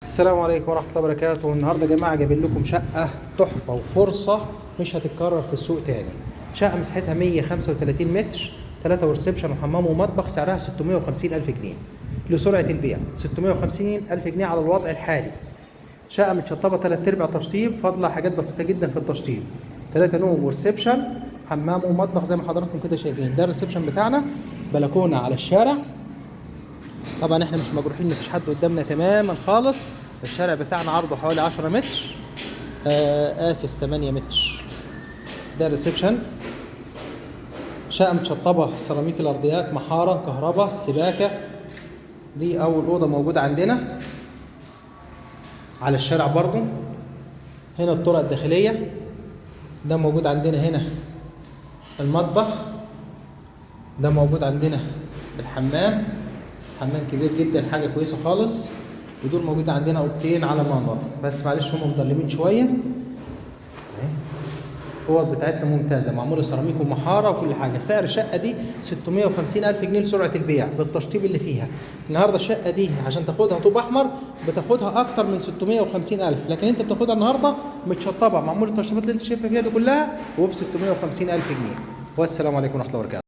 السلام عليكم ورحمة الله وبركاته. النهارده يا جماعة جايبين لكم شقة تحفة وفرصة مش هتتكرر في السوق تاني. شقة مساحتها 135 متر، 3 وريسبشن وحمام ومطبخ، سعرها 650 ألف جنيه لسرعة البيع. 650 ألف جنيه على الوضع الحالي. شقة متشطبة 3/4 تشطيب، فاضلة حاجات بسيطة جدا في التشطيب. 3 نوم وريسبشن، حمام ومطبخ زي ما حضراتكم كده شايفين. ده الريسبشن بتاعنا، بلكونة على الشارع. طبعا احنا مش مجروحين، مفيش حد قدامنا تماما خالص. الشارع بتاعنا عرضه حوالي 10 متر، اسف 8 متر. ده الريسبشن. شقة متشطبة سيراميك الارضيات، محارة، كهرباء، سباكة. دي اول اوضة موجودة عندنا على الشارع برضو. هنا الطرق الداخلية، ده موجود عندنا. هنا المطبخ، ده موجود عندنا الحمام. حمام كبير جدا، حاجة كويسة خالص. ودول موجود عندنا اوضتين على المنظر، بس معلش هم مظلمين شوية. اهي الاوض بتاعتنا ممتازة، معمولة سيراميك ومحارة وكل حاجة. سعر الشقة دي 650 ألف جنيه لسرعة البيع بالتشطيب اللي فيها. النهارده الشقة دي عشان تاخدها طوب أحمر بتاخدها أكتر من 650 ألف، لكن أنت بتاخدها النهارده متشطبة، معمولة التشطيبات اللي أنت شايفها فيها دي كلها، وب 650 ألف جنيه. والسلام عليكم ورحمة الله وبركاته.